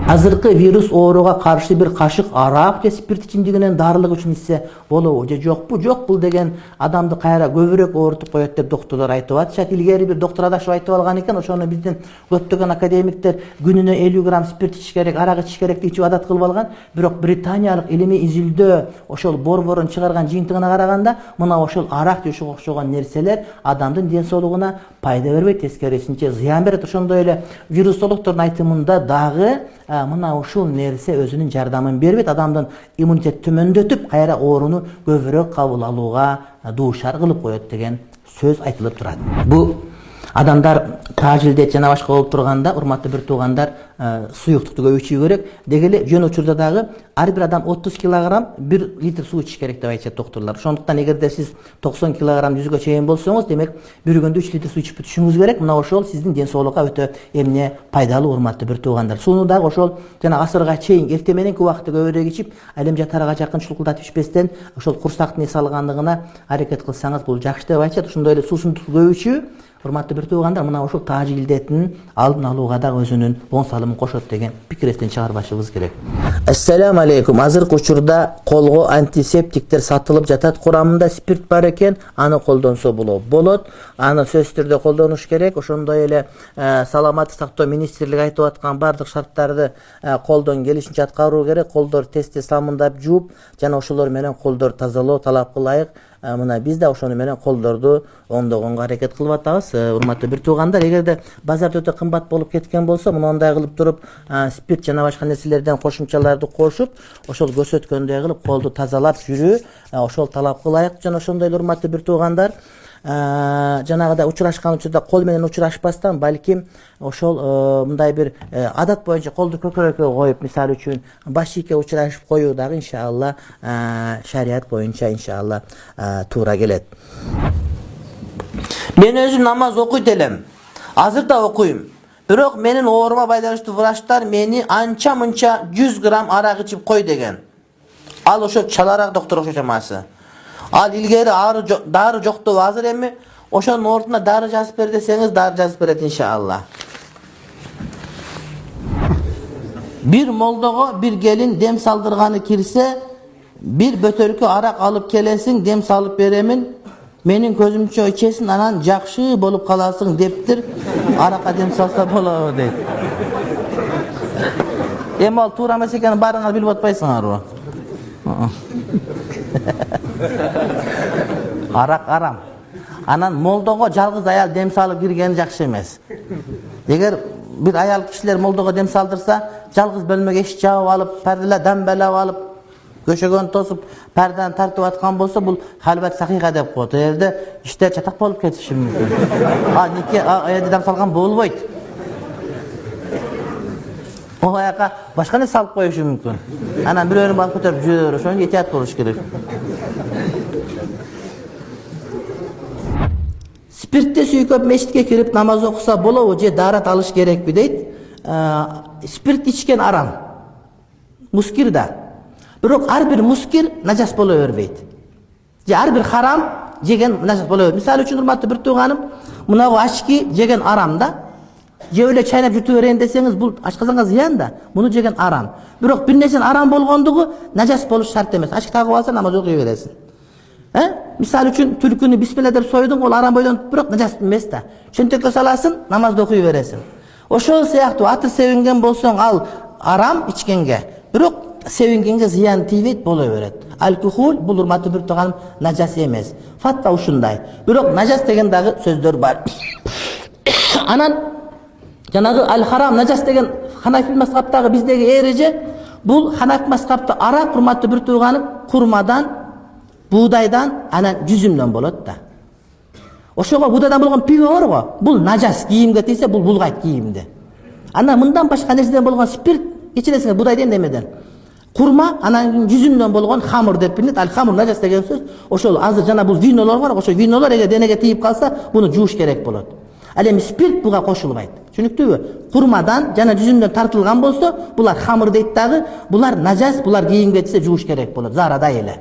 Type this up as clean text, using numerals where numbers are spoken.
Азыркы вирус ооруга каршы бир кашык арак же спирт ичимдигинен дарылык үчүн ичсе болобу же жокпу? Жок, бул деген адамды кайра көбүрөөк оорутуп коет деп доктурлар айтып атышат. Илгери бир доктур адашып айтып алган экен, ошону биздин көптөгөн академиктер күнүнө 50 грамм спирт ичиш керек, арак ичиш керек деп ичип адат кылып алган. Бирок британиялык илимий изилдөө ошол борборун чыгарган жыйынтыгына караганда, мына ошол арак же ошого окшогон нерселер адамдын ден соолугуна пайда бербейт, тескерисинче зыян берет. Ошондой эле вирусологдордун айтымында дагы мына ушул нерсе өзүнүн жардамын бербейт, адамдын иммунитет төмөндөтүп, кайра ооруну көбүрөөк кабыл алууга дуушар кылып коет деген сөз айтылып турат. Бу адамдар тажилдет жана башка болуп турганда, урматтуу бир туугандар, суюктукту көбөйтүү керек. Деги эле жөн учурда дагы ар бир адам 30 килограмм 1 литр суу ичиш керек деп айтышат доктурлар. Ошондуктан эгерде сиз 90 килограмм 100гө чейин болсоңуз, демек бир күндө 3 литр суу ичип бүтүшүңүз керек. Мына ошол сиздин ден соолукка өтө эмне пайдалуу, урматтуу бир туугандар. Сууну дагы ошол жана асырга чейин эрте мененки убакытта көбүрөөк ичип, алем жатарга жакын чулкулдатып ичпестен ошол курсактын эс алгандыгына аракет кылсаңыз бул жакшы деп айтышат. Ошондой эле суусундукту көбөйтүү, урматтуу бир туугандар, мына ушул тааж илдетин алдын алууга да өзүнүн оң салымын кошот деген пикир эстен чыгарбашыбыз керек. Ассаламу алейкум. Азыркы учурда колго антисептиктер сатылып жатат. Курамында спирт бар экен, аны колдонсо болот. Аны сөзсүз түрдө колдонуш керек. Ошондой эле саламаттык сактоо министрлиги айтып аткан бардык шарттарды колдон келишинче аткаруу керек. Колдор тез самындап жууп, жана ошолор менен колдор тазалоо талапка ылайык. Мына биз да ошону менен колдорду оңдогонго аракет кылып атабыз. Урматтуу бир туугандар, эгерде базарда өтө кымбат болуп кеткен болсо, мындай кылып туруп спирт жана башка нерселерден кошумчаларды кошуп, ошол көрсөткөндөй кылып колду тазалап жүрүү, ошол талапка ылайык. Жана ошондой эле урматтуу бир туугандар, жанагыдай учурашкан учурда кол менен учурашпастан, балким ошол мындай бир адат боюнча колду көкөрөккө коюп, мисалы үчүн башикке учурашып коюу дагы иншалла шарият боюнча иншалла туура келет. Мен өзүм намаз окуйт элем. Азыр да окуйм. Бирок менин оорума байланыштуу врачтар мени анча-мынча 100 грамм арак ичип кой деген. Ал ошо чалаrak доктор окшойт эмасы. Ал илгери дары жокту азыр эми ошонун ордуна дары жазып бер десеңиз, дары жазып берет иншалла. Bir молдого bir gelin dem saldırganı kirse, bir bötörkü arak alıp kelesin, dem salıp beremin, menin közümçe içesin, anan jakşı bolup kalasın deptir, araka dem salsa bolabı deyt. Emal tuğra emas ekeni barыңар bilip atpaysыңар o. Arak aram. Anan moldogo жалгыз аял dem salıp girgeni jakşı emas. Eger bir ayal kişiler moldogo dem saldırsa, жалгыз bölmege eşik jabıp alıp, perdeler dembelep alıp, köşegön tosup, perdeni tartıp atkan bolsa, bul halbet sakika dep koyot. Elde işler çatak bolup ketişi mümkün. Niki ayada dem salgan bolboyt. O ayaka başka ne salıp koyuşu mümkün. Anan bir önüm alıp götürüp jüyor, ошону ehtiyat boluş gerek. Spirtте suyup meşitke kirip namaz okusa bolobу же дарат alış gerekpi deyt. Spirt içken aram. Muskir da. Bирок ар бир muskir najas bola berbeyt. Je ар бир haram jegen najas bola berbeyt. Misal үчүн урматтуу бир тууганым, мынагу ачки жеген арам да. Je öyle çaynap jutup berейин десеңиз, бул ашказанга зыян да. Муну жеген арам. Бирок бир нерсенин арам болгондугу najas болуш шарт эмес. Ачки тагып алсаң намаз окуй бересиң. Misal үчүн түлкүнү бисмилла деп сойдуң, ол арам бойлонуп, бирок najas эмес да. Чөнтөккө саласың, намазды окуй бересиң. Ошол сыяктуу атыр себинген болсоң, ал арам ичкенге, бирок себингенге зыян тийбейт, боло берет. Алкохол бул урматтуу бир тууганым najas эмес. Фатва ушундай. Бирок najas деген дагы сөздөр бар. Анан жанагы ал-харам najas деген Ханафи мазхабтагы биздеги эреже, бул Ханафи мазхабта арак урматтуу бир тууганым курмадан, buğdaydan, анан жүзүмдөн болот да. Ошого buğdaydan болгон пиво барго, бул najas кийимге тийсе, бул булгайт кийимди. Анан мындан башка нерседен болгон спирт, кечиресиңер buğdayдан демеден. Курма, анан жүзүмдөн болгон хамыр деп билинет. Ал хамыр najas деген сөз, ошол азыр жана бул винолор бар, ошо винолор эгер денеге тийип калса, буну жууш керек болот. Ал эми спирт буга кошулбайт. Түшүнүктүүбү? Курмадан жана жүзүмдөн тартылган болсо, булар хамыр дейт дагы, булар najas, булар кийимге тийсе жууш керек болот. Зарада эле.